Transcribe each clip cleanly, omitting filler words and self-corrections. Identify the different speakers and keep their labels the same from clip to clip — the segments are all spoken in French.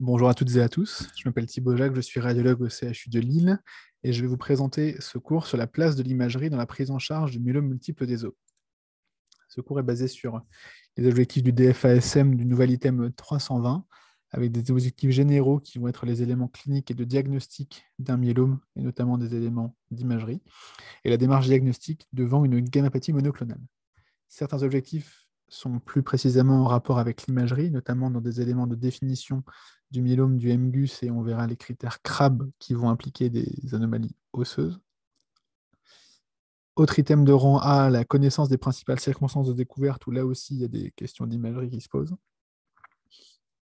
Speaker 1: Bonjour à toutes et à tous, je m'appelle Thibaut Jacques, je suis radiologue au CHU de Lille et je vais vous présenter ce cours sur la place de l'imagerie dans la prise en charge du myélome multiple des os. Ce cours est basé sur les objectifs du DFASM du nouvel item 320 avec des objectifs généraux qui vont être les éléments cliniques et de diagnostic d'un myélome et notamment des éléments d'imagerie et la démarche diagnostique devant une gammapathie monoclonale. Certains objectifs sont plus précisément en rapport avec l'imagerie, notamment dans des éléments de définition du myélome du MGUS, et on verra les critères CRAB qui vont impliquer des anomalies osseuses. Autre item de rang A, la connaissance des principales circonstances de découverte, où là aussi il y a des questions d'imagerie qui se posent.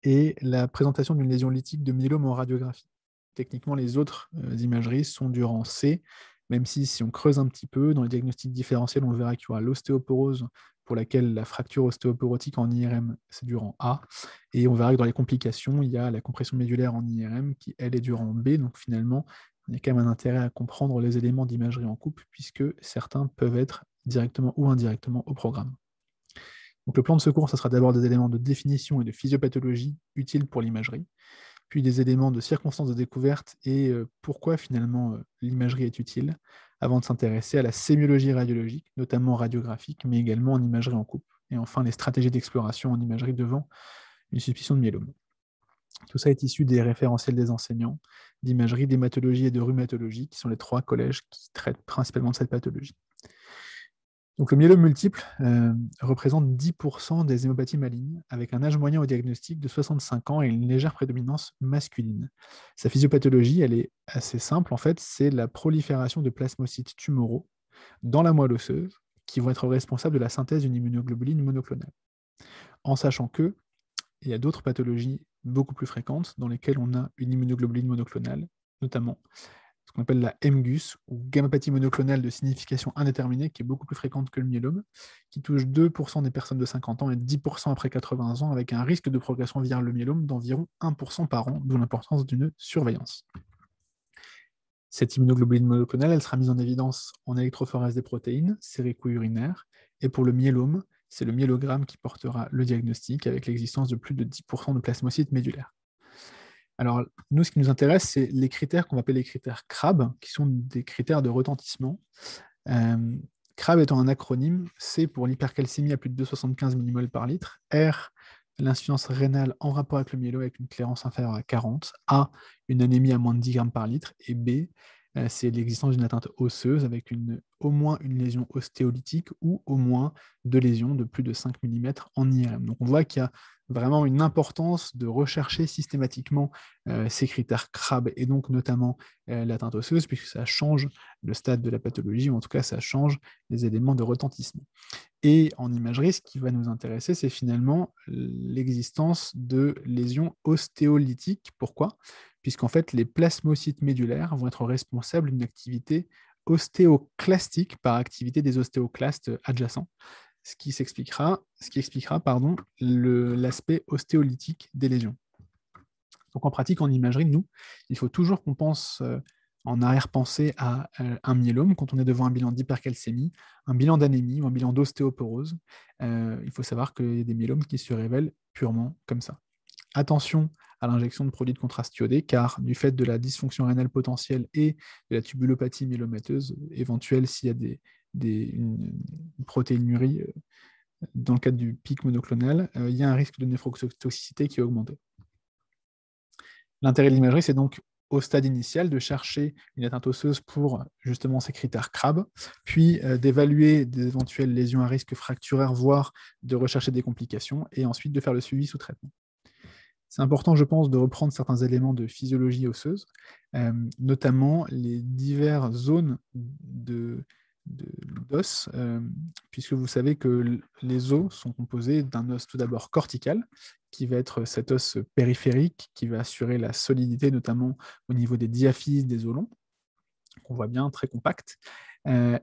Speaker 1: Et la présentation d'une lésion lithique de myélome en radiographie. Techniquement, les autres imageries sont du rang C, même si on creuse un petit peu, dans les diagnostics différentiels, on verra qu'il y aura l'ostéoporose, pour laquelle la fracture ostéoporotique en IRM, c'est du rang A. Et on verra que dans les complications, il y a la compression médulaire en IRM, qui, elle, est du rang B. Donc finalement, il y a quand même un intérêt à comprendre les éléments d'imagerie en couple, puisque certains peuvent être directement ou indirectement au programme. Donc le plan de secours, ça sera d'abord des éléments de définition et de physiopathologie utiles pour l'imagerie, puis des éléments de circonstances de découverte et pourquoi finalement l'imagerie est utile, avant de s'intéresser à la sémiologie radiologique, notamment radiographique, mais également en imagerie en couple, et enfin les stratégies d'exploration en imagerie devant une suspicion de myélome. Tout ça est issu des référentiels des enseignants d'imagerie, d'hématologie et de rhumatologie, qui sont les trois collèges qui traitent principalement de cette pathologie. Donc le myélome multiple représente 10% des hémopathies malignes, avec un âge moyen au diagnostic de 65 ans et une légère prédominance masculine. Sa physiopathologie, elle est assez simple, en fait, c'est la prolifération de plasmocytes tumoraux dans la moelle osseuse, qui vont être responsables de la synthèse d'une immunoglobuline monoclonale. En sachant qu'il y a d'autres pathologies beaucoup plus fréquentes dans lesquelles on a une immunoglobuline monoclonale, notamment ce qu'on appelle la MGUS, ou gammapathie monoclonale de signification indéterminée, qui est beaucoup plus fréquente que le myélome, qui touche 2% des personnes de 50 ans et 10% après 80 ans, avec un risque de progression vers le myélome d'environ 1% par an, d'où l'importance d'une surveillance. Cette immunoglobuline monoclonale, elle sera mise en évidence en électrophorèse des protéines, sérico-urinaires, et pour le myélome, c'est le myélogramme qui portera le diagnostic, avec l'existence de plus de 10% de plasmocytes médulaires. Alors, nous, ce qui nous intéresse, c'est les critères qu'on va appeler les critères CRAB, qui sont des critères de retentissement. CRAB étant un acronyme, C pour l'hypercalcémie à plus de 2,75 mmol par litre, R, l'insuffisance rénale en rapport avec le myélome avec une clairance inférieure à 40, A, une anémie à moins de 10 grammes par litre, et B, c'est l'existence d'une atteinte osseuse avec au moins une lésion ostéolytique ou au moins deux lésions de plus de 5 mm en IRM. Donc on voit qu'il y a vraiment une importance de rechercher systématiquement ces critères CRAB et donc notamment l'atteinte osseuse, puisque ça change le stade de la pathologie, ou en tout cas ça change les éléments de retentissement. Et en imagerie, ce qui va nous intéresser, c'est finalement l'existence de lésions ostéolytiques. Pourquoi ? Puisqu'en fait, les plasmocytes médulaires vont être responsables d'une activité ostéoclastique par activité des ostéoclastes adjacents, ce qui expliquera l'aspect ostéolytique des lésions. Donc en pratique, en imagerie, nous, il faut toujours qu'on pense en arrière-pensée à un myélome quand on est devant un bilan d'hypercalcémie, un bilan d'anémie ou un bilan d'ostéoporose. Il faut savoir qu'il y a des myélomes qui se révèlent purement comme ça. Attention à l'injection de produits de contraste iodé, car du fait de la dysfonction rénale potentielle et de la tubulopathie myélomateuse éventuelle s'il y a une protéinurie dans le cadre du pic monoclonal, il y a un risque de néphrotoxicité qui est augmenté. L'intérêt de l'imagerie, c'est donc au stade initial de chercher une atteinte osseuse pour justement ces critères CRAB, puis d'évaluer des éventuelles lésions à risque fracturaire, voire de rechercher des complications, et ensuite de faire le suivi sous traitement. C'est important, je pense, de reprendre certains éléments de physiologie osseuse, notamment les diverses zones d'os, puisque vous savez que les os sont composés d'un os tout d'abord cortical, qui va être cet os périphérique, qui va assurer la solidité, notamment au niveau des diaphyses des os longs, qu'on voit bien, très compact.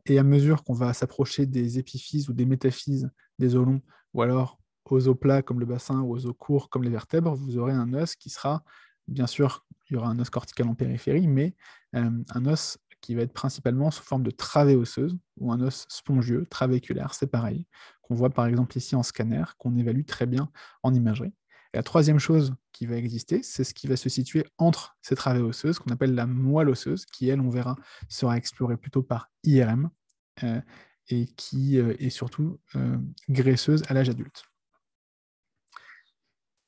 Speaker 1: Et à mesure qu'on va s'approcher des épiphyses ou des métaphyses des os longs, ou alors aux os plats comme le bassin ou aux os courts comme les vertèbres, vous aurez un os qui sera, bien sûr, il y aura un os cortical en périphérie, mais un os qui va être principalement sous forme de travée osseuse ou un os spongieux, trabéculaire, c'est pareil, qu'on voit par exemple ici en scanner, qu'on évalue très bien en imagerie. Et la troisième chose qui va exister, c'est ce qui va se situer entre ces travées osseuses, qu'on appelle la moelle osseuse, qui, elle, on verra, sera explorée plutôt par IRM, et qui est surtout graisseuse à l'âge adulte.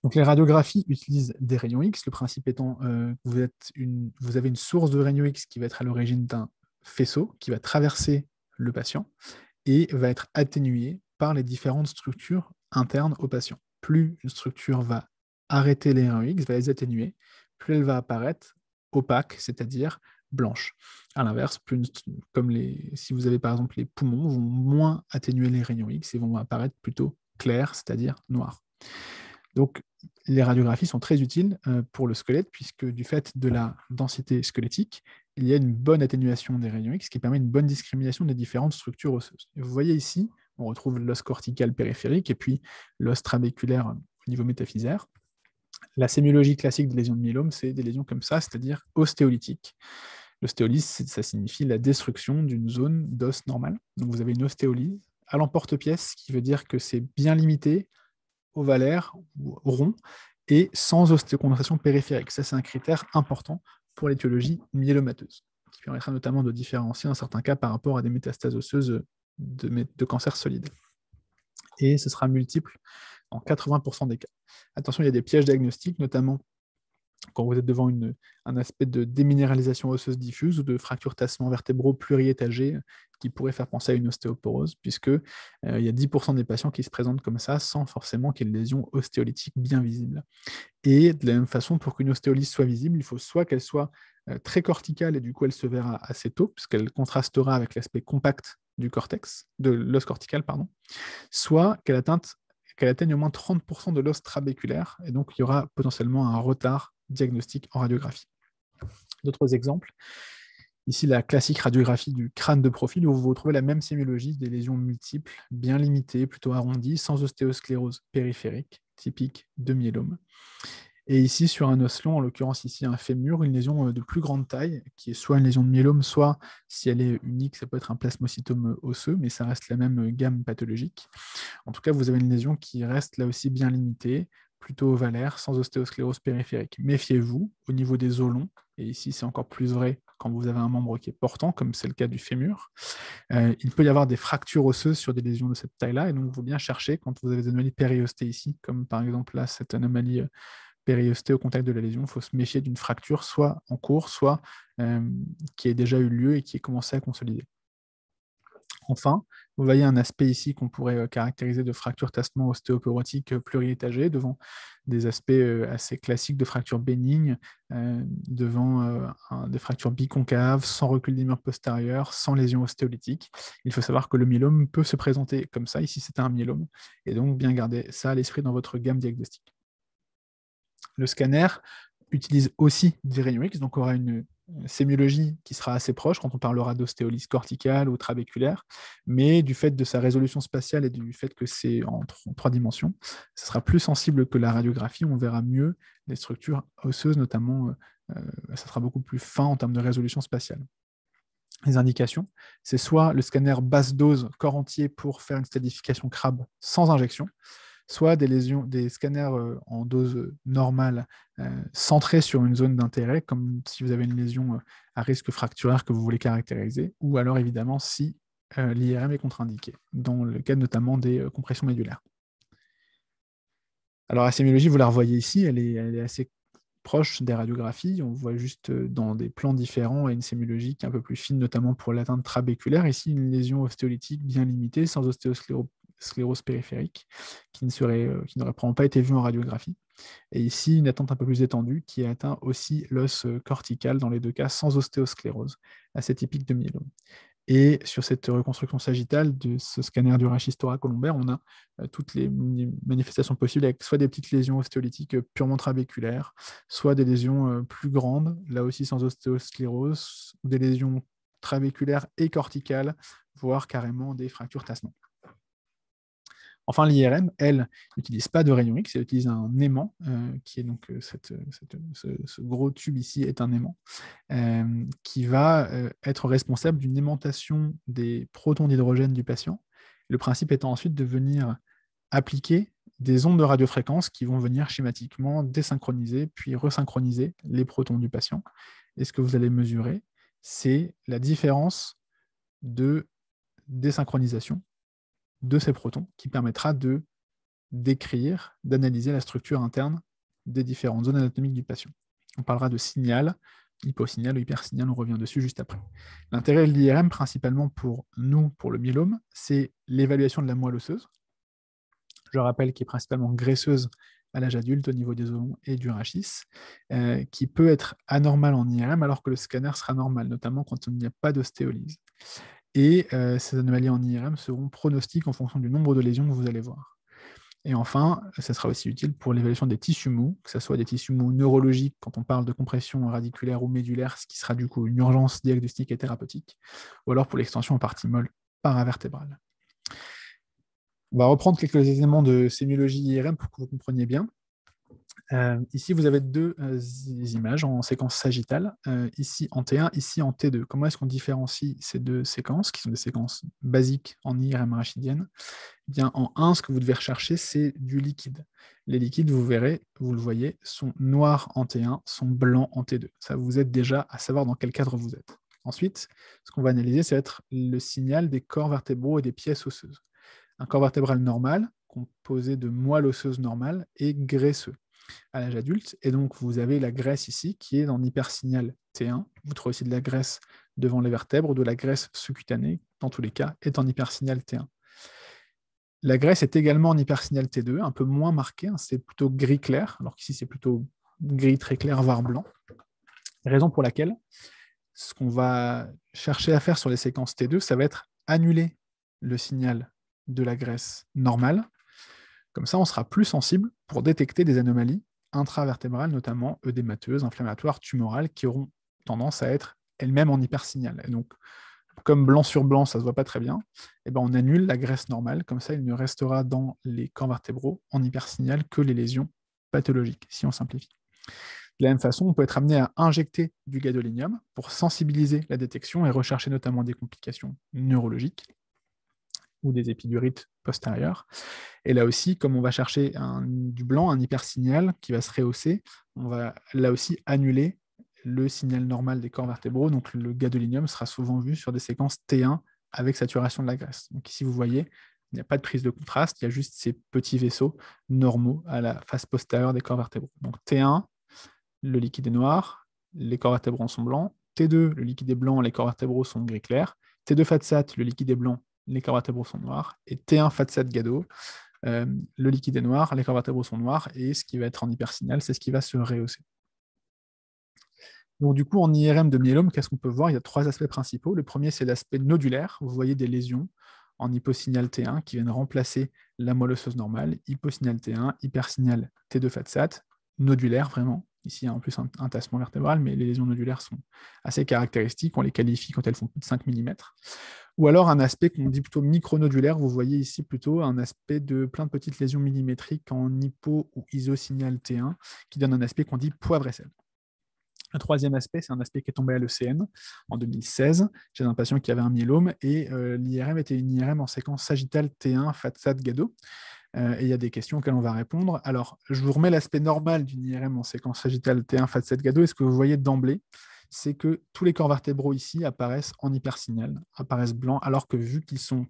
Speaker 1: Donc, les radiographies utilisent des rayons X, le principe étant que vous avez une source de rayons X qui va être à l'origine d'un faisceau qui va traverser le patient et va être atténué par les différentes structures internes au patient. Plus une structure va arrêter les rayons X, va les atténuer, plus elle va apparaître opaque, c'est-à-dire blanche. À l'inverse, si vous avez par exemple les poumons, vont moins atténuer les rayons X et vont apparaître plutôt clairs, c'est-à-dire noirs. Donc, les radiographies sont très utiles pour le squelette, puisque du fait de la densité squelettique, il y a une bonne atténuation des rayons X qui permet une bonne discrimination des différentes structures osseuses. Et vous voyez ici, on retrouve l'os cortical périphérique et puis l'os trabéculaire au niveau métaphysaire. La sémiologie classique des lésions de myélome, c'est des lésions comme ça, c'est-à-dire ostéolytiques. L'ostéolyse, ça signifie la destruction d'une zone d'os normale. Donc vous avez une ostéolyse à l'emporte-pièce, ce qui veut dire que c'est bien limité, ovalaire ou rond, et sans ostéocondensation périphérique. Ça, c'est un critère important pour l'étiologie myélomateuse, qui permettra notamment de différencier dans certains cas par rapport à des métastases osseuses de cancer solide. Et ce sera multiple en 80% des cas. Attention, il y a des pièges diagnostiques, notamment quand vous êtes devant un aspect de déminéralisation osseuse diffuse ou de fracture tassement vertébraux pluriétagés qui pourrait faire penser à une ostéoporose, puisque il y a 10% des patients qui se présentent comme ça sans forcément qu'il y ait une lésion ostéolytique bien visible. Et de la même façon, pour qu'une ostéolyse soit visible, il faut soit qu'elle soit très corticale et du coup elle se verra assez tôt, puisqu'elle contrastera avec l'aspect compact du cortex, de l'os cortical, pardon, soit qu'elle atteigne au moins 30% de l'os trabéculaire, et donc il y aura potentiellement un retard diagnostique en radiographie. D'autres exemples, ici la classique radiographie du crâne de profil, où vous retrouvez la même sémiologie, des lésions multiples, bien limitées, plutôt arrondies, sans ostéosclérose périphérique, typique de myélome. Et ici, sur un os long, en l'occurrence ici un fémur, une lésion de plus grande taille, qui est soit une lésion de myélome, soit, si elle est unique, ça peut être un plasmocytome osseux, mais ça reste la même gamme pathologique. En tout cas, vous avez une lésion qui reste là aussi bien limitée, plutôt ovalaire, sans ostéosclérose périphérique. Méfiez-vous au niveau des os longs, et ici c'est encore plus vrai quand vous avez un membre qui est portant, comme c'est le cas du fémur. Il peut y avoir des fractures osseuses sur des lésions de cette taille-là, et donc il faut bien chercher quand vous avez des anomalies périostées ici, comme par exemple là, cette anomalie périostée au contact de la lésion, il faut se méfier d'une fracture soit en cours, soit qui ait déjà eu lieu et qui est commencé à consolider. Enfin, vous voyez un aspect ici qu'on pourrait caractériser de fracture tassement ostéoporotique pluriétagée devant des aspects assez classiques de fracture bénigne, devant des fractures biconcaves, sans recul des murs postérieurs, sans lésion ostéolytique. Il faut savoir que le myélome peut se présenter comme ça, ici c'est un myélome, et donc bien garder ça à l'esprit dans votre gamme diagnostique. Le scanner utilise aussi des rayons X, donc aura une sémiologie qui sera assez proche quand on parlera d'ostéolyse corticale ou trabéculaire, mais du fait de sa résolution spatiale et du fait que c'est en 3 dimensions, ce sera plus sensible que la radiographie, on verra mieux les structures osseuses, notamment, ça sera beaucoup plus fin en termes de résolution spatiale. Les indications, c'est soit le scanner basse dose corps entier pour faire une stadification CRAB sans injection, soit des scanners en dose normale centrés sur une zone d'intérêt, comme si vous avez une lésion à risque fracturaire que vous voulez caractériser, ou alors évidemment si l'IRM est contre-indiqué, dans le cas notamment des compressions médulaires. Alors la sémiologie, vous la revoyez ici, elle est assez proche des radiographies, on voit juste dans des plans différents et une sémiologie qui est un peu plus fine, notamment pour l'atteinte trabéculaire. Ici, une lésion ostéolytique bien limitée, sans ostéosclérose périphérique, qui n'aurait probablement pas été vue en radiographie. Et ici, une atteinte un peu plus étendue qui atteint aussi l'os cortical, dans les deux cas sans ostéosclérose, assez typique de myélome. Et sur cette reconstruction sagittale de ce scanner du rachis thoracolombaire, on a toutes les manifestations possibles avec soit des petites lésions ostéolytiques purement trabéculaires, soit des lésions plus grandes, là aussi sans ostéosclérose, des lésions trabéculaires et corticales, voire carrément des fractures tassement. Enfin, l'IRM, elle, n'utilise pas de rayon X, elle utilise un aimant, qui est donc ce gros tube ici est un aimant, qui va être responsable d'une aimantation des protons d'hydrogène du patient. Le principe étant ensuite de venir appliquer des ondes de radiofréquence qui vont venir schématiquement désynchroniser puis resynchroniser les protons du patient. Et ce que vous allez mesurer, c'est la différence de désynchronisation de ces protons qui permettra de décrire, d'analyser la structure interne des différentes zones anatomiques du patient. On parlera de signal, hyposignal ou hypersignal, on revient dessus juste après. L'intérêt de l'IRM, principalement pour nous, pour le myélome, c'est l'évaluation de la moelle osseuse. Je rappelle qu'elle est principalement graisseuse à l'âge adulte au niveau des os et du rachis, qui peut être anormal en IRM alors que le scanner sera normal, notamment quand il n'y a pas d'ostéolyse. Et ces anomalies en IRM seront pronostiques en fonction du nombre de lésions que vous allez voir. Et enfin, ça sera aussi utile pour l'évaluation des tissus mous, que ce soit des tissus mous neurologiques quand on parle de compression radiculaire ou médulaire, ce qui sera du coup une urgence diagnostique et thérapeutique, ou alors pour l'extension en partie molle paravertébrale. On va reprendre quelques éléments de sémiologie IRM pour que vous compreniez bien. Ici, vous avez deux images en séquence sagittale, ici en T1, ici en T2. Comment est-ce qu'on différencie ces deux séquences, qui sont des séquences basiques en IRM rachidienne? Bien, en 1, ce que vous devez rechercher, c'est du liquide. Les liquides, vous verrez, vous le voyez, sont noirs en T1, sont blancs en T2. Ça vous aide déjà à savoir dans quel cadre vous êtes. Ensuite, ce qu'on va analyser, ça va être le signal des corps vertébraux et des pièces osseuses. Un corps vertébral normal, composé de moelle osseuse normale, est graisseux à l'âge adulte. Et donc, vous avez la graisse ici qui est en hypersignal T1. Vous trouvez aussi de la graisse devant les vertèbres ou de la graisse sous-cutanée, dans tous les cas, est en hypersignal T1. La graisse est également en hypersignal T2, un peu moins marquée, hein, c'est plutôt gris clair, alors qu'ici c'est plutôt gris très clair, voire blanc. Raison pour laquelle ce qu'on va chercher à faire sur les séquences T2, ça va être annuler le signal de la graisse normale. Comme ça, on sera plus sensible pour détecter des anomalies intravertébrales, notamment œdémateuses, inflammatoires, tumorales, qui auront tendance à être elles-mêmes en hypersignal. Et donc, comme blanc sur blanc, ça ne se voit pas très bien, eh ben on annule la graisse normale. Comme ça, il ne restera dans les corps vertébraux en hypersignal que les lésions pathologiques, si on simplifie. De la même façon, on peut être amené à injecter du gadolinium pour sensibiliser la détection et rechercher notamment des complications neurologiques ou des épidurites postérieures. Et là aussi, comme on va chercher du blanc, un hypersignal qui va se rehausser, on va là aussi annuler le signal normal des corps vertébraux. Donc le gadolinium sera souvent vu sur des séquences T1 avec saturation de la graisse. Donc ici, vous voyez, il n'y a pas de prise de contraste, il y a juste ces petits vaisseaux normaux à la face postérieure des corps vertébraux. Donc T1, le liquide est noir, les corps vertébraux sont blancs. T2, le liquide est blanc, les corps vertébraux sont gris clair. T2 FATSAT, le liquide est blanc, les corps vertébraux sont noirs. Et T1 FATSAT GADO, le liquide est noir, les corps vertébraux sont noirs, et ce qui va être en hypersignal, c'est ce qui va se rehausser. Donc du coup, en IRM de myélome, qu'est-ce qu'on peut voir? Il y a 3 aspects principaux. Le premier, c'est l'aspect nodulaire. Vous voyez des lésions en hyposignal T1 qui viennent remplacer la moelle osseuse normale, hyposignal T1, hypersignal T2 FATSAT, nodulaire vraiment. Ici, il y a en plus un tassement vertébral, mais les lésions nodulaires sont assez caractéristiques. On les qualifie quand elles font plus de 5 mm. Ou alors un aspect qu'on dit plutôt micronodulaire. Vous voyez ici plutôt un aspect de plein de petites lésions millimétriques en hypo ou isosignal T1 qui donne un aspect qu'on dit poivre et sel. Le troisième aspect, c'est un aspect qui est tombé à l'ECN en 2016 chez un patient qui avait un myélome et l'IRM était une IRM en séquence sagittale T1 FATSAT GADO. Et il y a des questions auxquelles on va répondre. Alors, je vous remets l'aspect normal d'une IRM en séquence sagittale T1 FATSAT GADO. Et ce que vous voyez d'emblée, c'est que tous les corps vertébraux ici apparaissent en hypersignal, apparaissent blancs, alors que vu qu'ils sont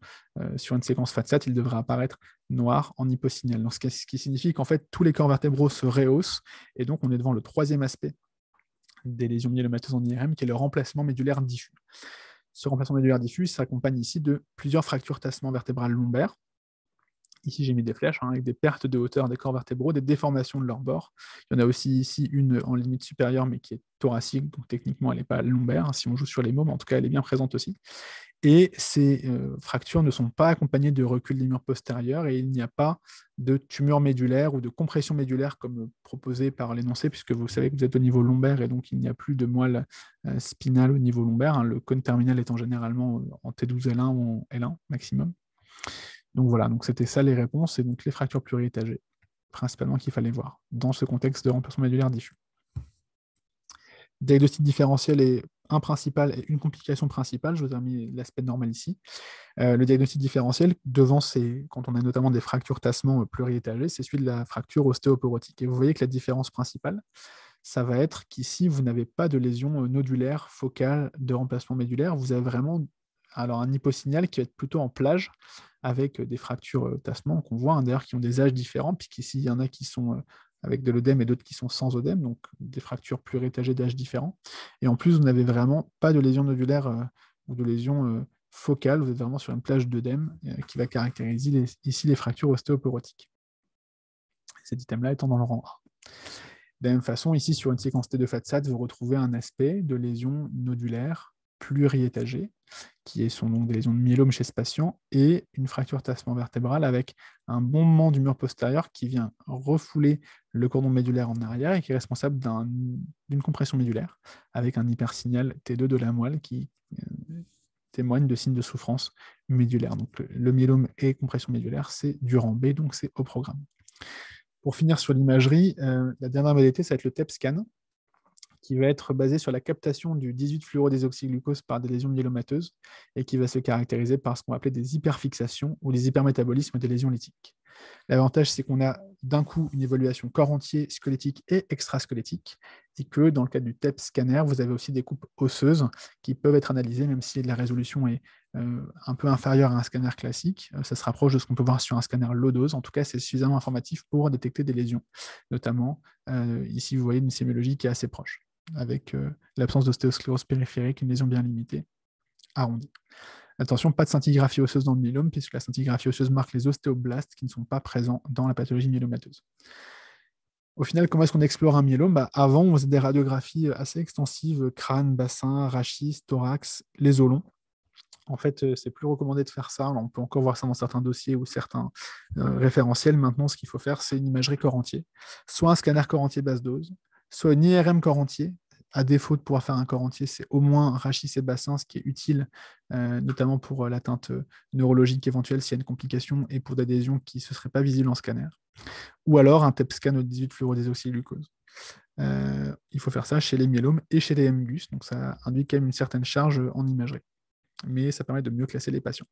Speaker 1: sur une séquence FATSAT, ils devraient apparaître noirs en hyposignal. Donc, ce qui signifie qu'en fait, tous les corps vertébraux se rehaussent, et donc on est devant le troisième aspect des lésions myélomateuses en IRM, qui est le remplacement médulaire diffus. Ce remplacement médulaire diffus s'accompagne ici de plusieurs fractures tassement vertébral lombaire. Ici, j'ai mis des flèches avec des pertes de hauteur des corps vertébraux, des déformations de leur bord. Il y en a aussi ici une en limite supérieure, mais qui est thoracique, donc techniquement, elle n'est pas lombaire, si on joue sur les mots, mais en tout cas, elle est bien présente aussi. Et ces fractures ne sont pas accompagnées de recul des murs postérieurs et il n'y a pas de tumeur médulaire ou de compression médulaire comme proposé par l'énoncé, puisque vous savez que vous êtes au niveau lombaire et donc il n'y a plus de moelle spinale au niveau lombaire, hein, le cône terminal étant généralement en T12L1 ou en L1 maximum. Donc voilà, donc c'était ça les réponses et donc les fractures pluriétagées, principalement qu'il fallait voir dans ce contexte de remplacement médulaire diffus. Diagnostic différentiel est un principal et une complication principale. Je vous ai mis l'aspect normal ici. Le diagnostic différentiel, devant, quand on a notamment des fractures tassement pluriétagées, c'est celui de la fracture ostéoporotique. Et vous voyez que la différence principale, ça va être qu'ici, vous n'avez pas de lésion nodulaire, focale, de remplacement médulaire. Vous avez vraiment un hyposignal qui va être plutôt en plage, avec des fractures tassement qu'on voit, d'ailleurs, qui ont des âges différents, puisqu'ici, il y en a qui sont avec de l'œdème et d'autres qui sont sans œdème, donc des fractures pluriétagées d'âges différents. Et en plus, vous n'avez vraiment pas de lésion nodulaire ou de lésion focale, vous êtes vraiment sur une plage d'œdème qui va caractériser ici les fractures ostéoporotiques. Cet item-là étant dans le rang A. De la même façon, ici, sur une séquence T de FATSAT, vous retrouvez un aspect de lésion nodulaire pluriétagée, qui sont donc des lésions de myélome chez ce patient, et une fracture tassement vertébrale avec un bombement du mur postérieur qui vient refouler le cordon médulaire en arrière et qui est responsable d'une compression médulaire, avec un hypersignal T2 de la moelle qui témoigne de signes de souffrance médulaire. Donc le myélome et compression médulaire, c'est du rang B, donc c'est au programme. Pour finir sur l'imagerie, la dernière modalité, ça va être le TEP scan, qui va être basé sur la captation du 18-fluorodésoxyglucose par des lésions myélomateuses et qui va se caractériser par ce qu'on va appeler des hyperfixations ou des hypermétabolismes des lésions lytiques. L'avantage, c'est qu'on a d'un coup une évaluation corps entier, squelettique et extrasquelettique, et que dans le cas du TEP scanner, vous avez aussi des coupes osseuses qui peuvent être analysées, même si la résolution est un peu inférieure à un scanner classique. Ça se rapproche de ce qu'on peut voir sur un scanner low dose. En tout cas, c'est suffisamment informatif pour détecter des lésions. Notamment, ici, vous voyez une sémiologie qui est assez proche, avec l'absence d'ostéosclérose périphérique, une lésion bien limitée, arrondie. Attention, pas de scintigraphie osseuse dans le myélome, puisque la scintigraphie osseuse marque les ostéoblastes qui ne sont pas présents dans la pathologie myélomateuse. Au final, comment est-ce qu'on explore un myélome ? Avant, on faisait des radiographies assez extensives, crâne, bassin, rachis, thorax, les os longs. En fait, c'est plus recommandé de faire ça. Alors, on peut encore voir ça dans certains dossiers ou certains référentiels. Maintenant, ce qu'il faut faire, c'est une imagerie corps entier. Soit un scanner corps entier basse dose, soit une IRM corps entier. À défaut de pouvoir faire un corps entier, c'est au moins rachis et bassin, ce qui est utile, notamment pour l'atteinte neurologique éventuelle s'il y a une complication et pour des lésions qui ne se seraient pas visibles en scanner. Ou alors un TEP scan au 18-fluorodésoxyglucose. Il faut faire ça chez les myélomes et chez les MGUS, donc ça induit quand même une certaine charge en imagerie. Mais ça permet de mieux classer les patients.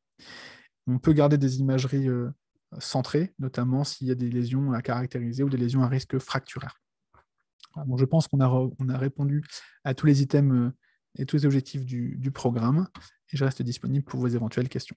Speaker 1: On peut garder des imageries centrées, notamment s'il y a des lésions à caractériser ou des lésions à risque fracturaire. Bon, je pense qu'on a répondu à tous les items et tous les objectifs du programme, et je reste disponible pour vos éventuelles questions.